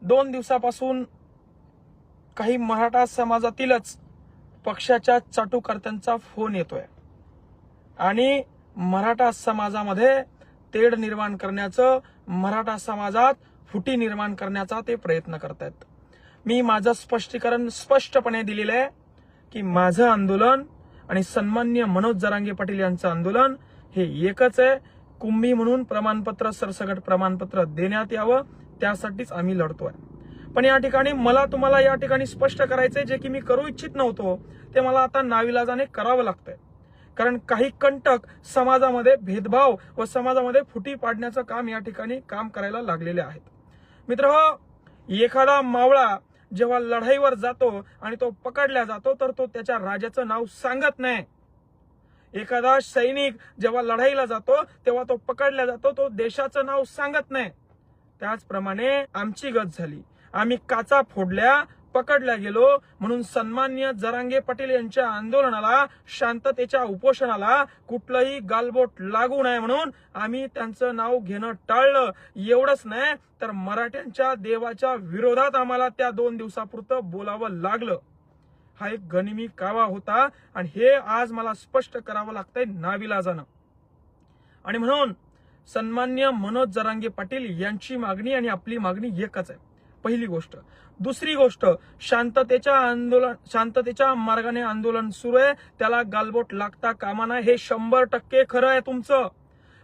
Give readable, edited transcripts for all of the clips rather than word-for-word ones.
2 दिवसापासून काही मराठा समाजातीलच पक्षाच्या चाटुकर्त्यांचा फोन येतोय आणि मराठा समाजामध्ये तेढ निर्माण करण्याचं, मराठा समाजात फुटी निर्माण करण्याचा ते प्रयत्न करतायत। मी माझं स्पष्टीकरण स्पष्टपणे दिलेलं आहे की माझं आंदोलन आणि सन्माननीय मनोज जरांगे पाटील यांचं आंदोलन हे एकच आहे। कुंभी म्हणून प्रमाणपत्र, सरसकट प्रमाणपत्र देण्यात यावं, त्यासाठीच आम्ही लढतोय। पण या ठिकाणी मला तुम्हाला या ठिकाणी स्पष्ट करायचंय, जे की मी करू इच्छित नव्हतो ते मला आता नाविलाजाने करावं लागतंय। कारण काही कंटक समाजामध्ये भेदभाव व समाजामध्ये फुटी पाडण्याचं काम या ठिकाणी काम करायला लागलेले आहेत। मित्रहो, एखादा मावळा जेव्हा लढाईवर जातो आणि तो पकडला जातो तर तो त्याच्या राजाचं नाव सांगत नाही। एखादा सैनिक जेव्हा लढाईला जातो तेव्हा तो पकडला जातो, तो देशाचं नाव सांगत नाही। त्याचप्रमाणे आमची गत झाली, आम्ही काचा फोडल्या, पकडल्या गेलो, म्हणून सन्माननीय जरांगे पाटील यांच्या आंदोलनाला, शांततेच्या उपोषणाला कुठलंही गालबोट लागू नये म्हणून आम्ही त्यांचं नाव घेणं टाळलं। एवढंच नाही तर मराठ्यांच्या देवाच्या विरोधात आम्हाला त्या 2 दिवसापुरतं बोलावं लागलं। हा एक गनिमी कावा होता आणि हे आज मला स्पष्ट करावं लागतंय नाविलाजानं। आणि म्हणून सन्माननीय मनोज जरांगे पाटील यांची मागणी आणि आपली मागणी एकच आहे, पहिली गोष्ट। दुसरी गोष्ट, शांततेच्या मार्गाने आंदोलन सुरू आहे, त्याला गालबोट लागता कामा नये, हे 100% खरं आहे तुमचं।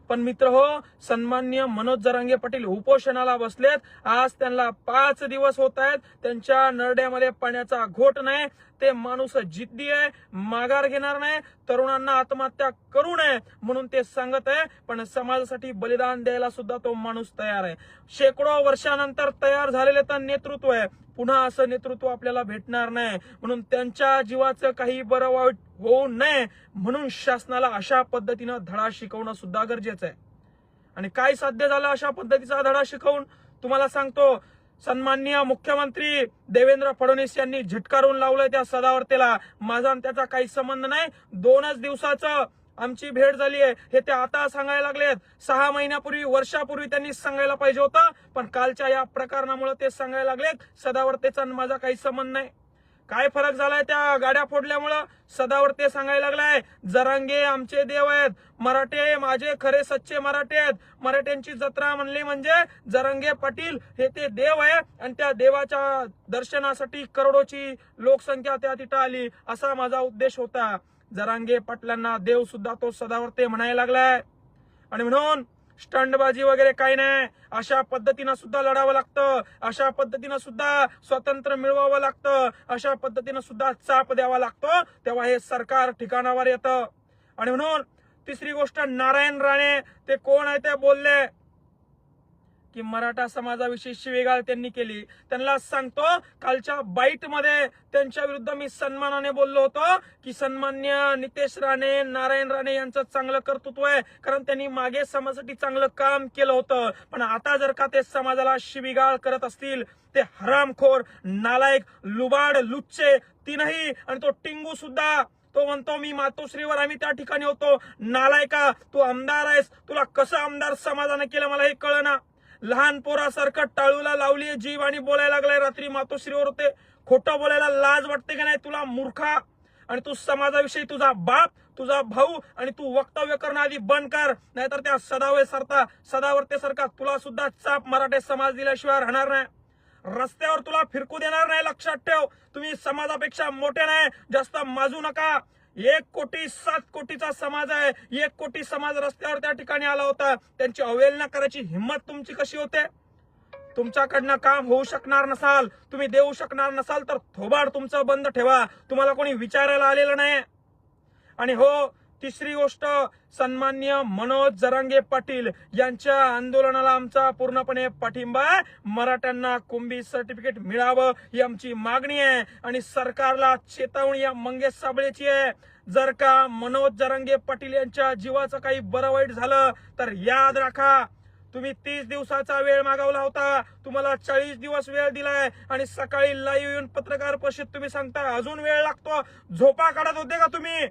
पण मित्रहो, सन्माननीय मनोज जरांगे पाटील उपोषणाला बसलेत, आज त्यांना 5 दिवस होत आहेत, त्यांच्या नरड्यामध्ये पाण्याचा घोट नाही। ते माणूस जिद्दी आहे, माघार घेणार नाही, तरुणांना आत्महत्या करू नये म्हणून ते सांगत आहे, पण समाजासाठी बलिदान द्यायला सुद्धा तो माणूस तयार आहे। शेकडो वर्षानंतर तयार झालेले तर नेतृत्व आहे, पुन्हा असं नेतृत्व आपल्याला भेटणार नाही, म्हणून त्यांच्या जीवाचं काही बरं वाईट होऊ नये म्हणून शासनाला अशा पद्धतीनं धडा शिकवणं सुद्धा गरजेचं आहे। आणि काय साध्य झालं अशा पद्धतीचा धडा शिकवून? तुम्हाला सांगतो, सन्माननीय मुख्यमंत्री देवेंद्र फडणवीस यांनी झिटकारून लावलंय त्या सदावर्तेला। माझा आणि त्याचा काही संबंध नाही, 2च दिवसाचं आमची भेट झाली आहे हे ते आता सांगायला लागलेत। 6 महिन्यापूर्वी, वर्षापूर्वी त्यांनी सांगायला पाहिजे होतं, पण कालच्या या प्रकरणामुळे ते सांगायला लागलेत सदावर्तेचा माझा काही संबंध नाही। काय फरक झालाय त्या गाड्या फोडल्यामुळं? सदावर्ते सांगायला लागलाय जरांगे आमचे देव आहेत, मराठे माझे खरे सच्चे मराठे आहेत, मराठ्यांची जत्रा म्हणली म्हणजे जरांगे पाटील हे ते देव आहे आणि त्या देवाच्या दर्शनासाठी करोडोची लोकसंख्या त्या तिथं आली, असा माझा उद्देश होता। जरांगे पाटलांना देव सुद्धा तो सदावर्ते म्हणायला लागलाय। आणि म्हणून स्टंटबाजी वगैरे काही नाही, अशा पद्धतीनं सुद्धा लढावं लागतं, अशा पद्धतीनं सुद्धा स्वातंत्र्य मिळवावं लागतं, अशा पद्धतीनं सुद्धा चाप द्यावा लागतो, तेव्हा हे सरकार ठिकाणावर येतं। आणि म्हणून तिसरी गोष्ट, नारायण राणे ते कोण आहे ते बोलले की मराठा समाजाविषयी शिवीगाळ त्यांनी केली। त्यांना सांगतो, कालच्या बाईटमध्ये त्यांच्या विरुद्ध मी सन्मानाने बोललो होतो की सन्मान्य नितेश राणे, नारायण राणे यांचं चांगलं कर्तृत्व आहे, कारण त्यांनी मागे समाजासाठी चांगलं काम केलं होतं। पण आता जर का ते समाजाला शिवीगाळ करत असतील, ते हरामखोर, नालायक, लुबाड, लुच्चे तीनही, आणि तो टिंगू सुद्धा, तो म्हणतो मी मातोश्रीवर आम्ही त्या ठिकाणी होतो, नालायका तू आमदार आहेस, तुला कसं आमदार समाजाने केलं मला हे कळना। लहान पोरासारखं टाळूला लावली जीभ आणि बोलायला लागलाय, रात्री मातोश्रीवर होते, खोटं बोलायला लाज वाटते का नाही तुला मूर्खा? आणि तू समाजाविषयी तुझा बाप, तुझा भाऊ आणि तू वक्तव्य करणं आधी बंद कर, नाहीतर त्या सदावर्तेसारखा तुला सुद्धा चाप मराठे समाज दिल्याशिवाय राहणार नाही, रस्त्यावर तुला फिरकू देणार नाही। लक्षात ठेव, तुम्ही समाजापेक्षा मोठे नाही, जास्त माजू नका। 1,07 कोटीचा समाज आहे, 1 कोटी समाज रस्त्यावर त्या ठिकाणी आला होता, त्यांची अवहेलना करायची हिंमत तुमची कशी होते? तुमच्याकडनं काम होऊ शकणार नसाल, तुम्ही देऊ शकणार नसाल तर थोबाड तुमचं बंद ठेवा, तुम्हाला कोणी विचारायला आलेलं नाही। आणि हो, तिसरी गोष्ट, सन्माननीय मनोज जरांगे पाटील यांच्या आंदोलनाला आमचा पूर्णपणे पाठिंबा आहे। मराठ्यांना कुंभी सर्टिफिकेट मिळावं ही आमची मागणी आहे आणि सरकारला चेतावणी या मंगेश साबळेची आहे। जर का मनोज जरांगे पाटील यांच्या जीवाचं काही बरं वाईट झालं तर याद राखा, तुम्ही 30 दिवसाचा वेळ मागवला होता, तुम्हाला 40 दिवस वेळ दिलाय आणि सकाळी लाईव्ह येऊन पत्रकार परिषदेत तुम्ही सांगता अजून वेळ लागतो। झोपा काढत होते का तुम्ही?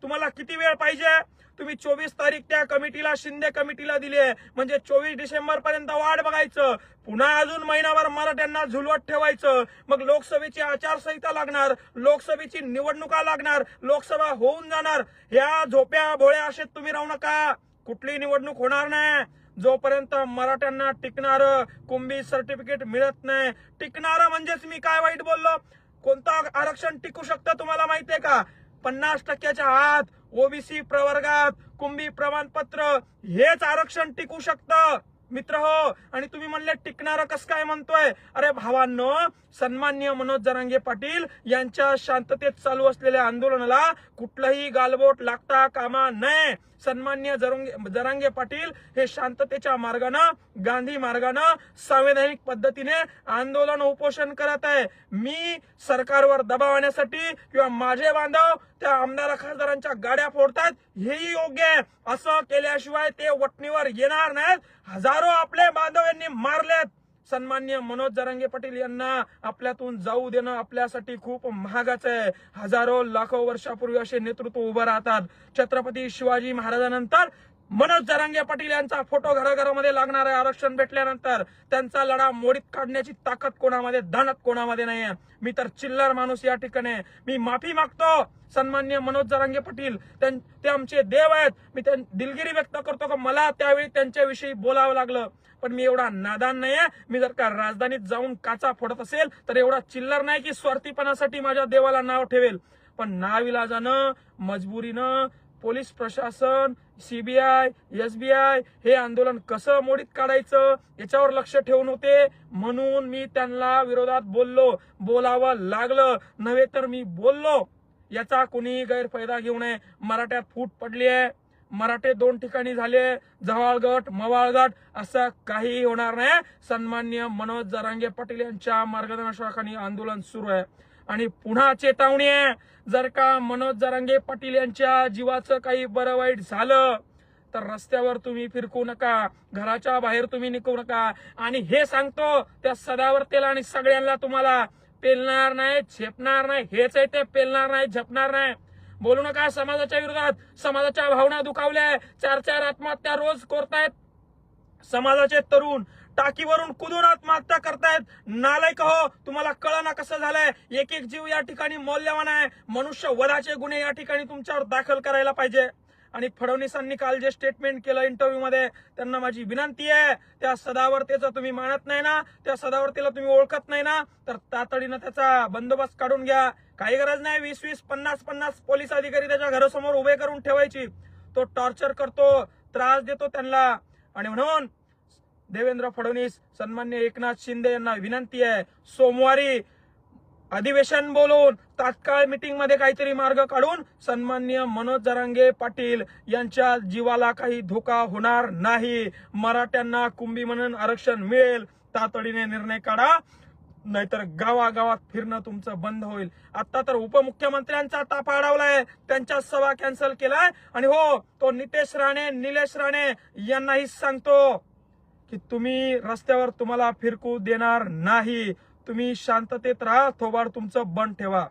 तुम्हाला किती वेळ पाहिजे? तुम्ही 24 तारीख त्या कमिटीला, शिंदे कमिटीला दिली आहे, म्हणजे 24 डिसेंबर पर्यंत वाट बघायचं. पुन्हा अजून महिनाभर मराठ्यांना झुलवत ठेवायचं. मग लोकसभेची आचारसंहिता लागणार, लोकसभेची निवडणुका लागणार, लोकसभा होऊन जाणार. या झोप्या भोळ्या असेच तुम्ही राहू नका. कुठली निवडणूक होणार नाही जोपर्यंत मराठ्यांना टिकणार कुंभी सर्टिफिकेट मिळत नाही. टिकणार म्हणजेच मी काय वाईट बोललो? कोणतं आरक्षण टिकू शकतं तुम्हाला माहितीये का? 50% आत ओबीसी प्रवर्गात कुंभी प्रमाणपत्र हेच आरक्षण टिकू शकतं मित्र हो. आणि तुम्ही म्हणले टिकणारं कसं काय म्हणतोय? अरे भावांनो, सन्माननीय मनोज जरांगे पाटील यांच्या शांततेत चालू असलेल्या आंदोलनाला कुठलंही गालबोट लागता कामा नये. सन्माननीय जरांगे पाटील हे शांततेच्या मार्गानं, गांधी मार्गानं, संवैधानिक पद्धतीने आंदोलन उपोषण करत आहे. मी सरकारवर दबाव आणण्यासाठी किंवा माझे बांधव त्या आमदार खासदारांच्या गाड्या फोडतात हेही योग्य आहे. असं केल्याशिवाय ते वटणीवर येणार नाहीत. हजारो आपले बांधव यांनी मारलेत. सन्माननीय मनोज जरांगे पाटील यांना आपल्यातून जाऊ देणं आपल्यासाठी खूप महागाचं आहे. हजारो लाखो वर्षापूर्वी असे नेतृत्व उभं राहतात. छत्रपती शिवाजी महाराजांनंतर मनोज जरांगे पाटील यांचा फोटो घराघरामध्ये लागणार आहे. आरक्षण भेटल्यानंतर त्यांचा लढा मोडीत काढण्याची ताकद कोणामध्ये, दानत कोणामध्ये नाहीये. मी तर चिल्लर माणूस या ठिकाणी. मी माफी मागतो सन्माननीय मनोज जरांगे पाटील, ते आमचे देव आहेत. मी दिलगिरी व्यक्त करतो का मला त्यावेळी त्यांच्याविषयी बोलावं लागलं, पण मी एवढा नादान नाहीये. मी जर का राजधानीत जाऊन काचा फोडत असेल तर एवढा चिल्लर नाही की स्वार्थीपणासाठी माझ्या देवाला नाव ठेवेल. पण नाविलाजानं, मजबुरीनं पोलीस प्रशासन, सीबीआय, एसबीआय हे आंदोलन कसं मोडीत काढायचं याच्यावर लक्ष ठेवून होते. म्हणून मी त्यांना विरोधात बोललो, बोलावं लागलं. नव्हे तर मी बोललो. याचा कुणी गैरफायदा घेऊ नये. मराठ्यात फूट पडली आहे. मराठे 2 ठिकाणी झाले, जव्हाळगट, मवाळगट. असं काही होणार नाही. सन्माननीय मनोज जरांगे पाटील यांच्या मार्गदर्शनाखाली आंदोलन सुरू आहे. आणि पुन्हा चेतावणी आहे, जर का मनोज जरांगे पाटील यांच्या जीवाचं काही बरं वाईट झालं तर रस्त्यावर तुम्ही फिरकू नका, घराच्या बाहेर तुम्ही निघू नका. आणि हे सांगतो त्या सदावर्तेला आणि सगळ्यांना, तुम्हाला पेलणार नाही, झेपणार नाही. हेच आहे ते, पेलणार नाही, झेपणार नाही. बोलू नका समाजाच्या विरोधात. समाजाच्या भावना दुखावल्या. 4-4 आत्महत्या रोज करतायत समाजाचे तरुण. टाकीवरून कुदून आत्महत्या करतायत. नालायक हो, तुम्हाला कळना कसं झालंय? एक एक जीव या ठिकाणी मौल्यवान आहे. मनुष्य वधाचे गुन्हे या ठिकाणी तुमच्यावर दाखल करायला पाहिजे. आणि फडणवीसांनी काल जे स्टेटमेंट केलं इंटरव्ह्यू मध्ये, त्यांना माझी विनंती आहे, त्या सदावर्तेचं तुम्ही मानत नाही ना, त्या सदावर्तेला तुम्ही ओळखत नाही ना, तर तातडीनं त्याचा बंदोबस्त काढून घ्या. काही गरज नाही 20-20, 50-50 पोलीस अधिकारी त्याच्या घरासमोर उभे करून ठेवायची. तो टॉर्चर करतो, त्रास देतो त्यांना. आणि म्हणून देवेंद्र फडणवीस, सन्मान्य एकनाथ शिंदे यांना विनंती आहे, सोमवारी अधिवेशन बोलून तात्काळ मीटिंग मध्ये काहीतरी मार्ग काढून सन्माननीय मनोज जरांगे पाटील यांच्या जीवाला काही धोका होणार नाही. मराठ्यांना कुंभी म्हणून आरक्षण मिळेल. तातडीने निर्णय काढा, नाहीतर गावागावात फिरणं तुमचं बंद होईल. आता तर उपमुख्यमंत्र्यांचा ताफा अडवलाय, त्यांच्या सभा कॅन्सल केलाय. आणि हो, तो नितेश राणे, निलेश राणे यांनाही सांगतो की तुम्ही रस्त्यावर तुम्हाला फिरकू देणार नाही. तुम्ही शांततेत राहा, थोबाड तुमचं बंद ठेवा.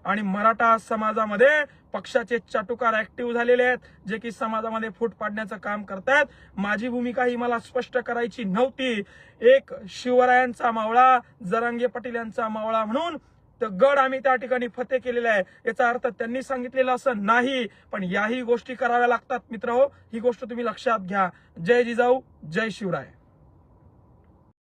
आणि मराठा समाजामध्ये पक्षाचे चाटुकार ऍक्टिव्ह झालेले आहेत, जे की समाजामध्ये फूट पाडण्याचं काम करतायत. माझी भूमिका ही मला स्पष्ट करायची नव्हती. एक शिवरायांचा मावळा, जरांगे पाटील यांचा मावळा म्हणून तर गड आम्ही त्या ठिकाणी फते केलेला आहे. याचा अर्थ त्यांनी सांगितलेलं असं नाही, पण याही गोष्टी कराव्या लागतात मित्र हो. ही गोष्ट तुम्ही लक्षात घ्या. जय जिजाऊ, जय शिवराय.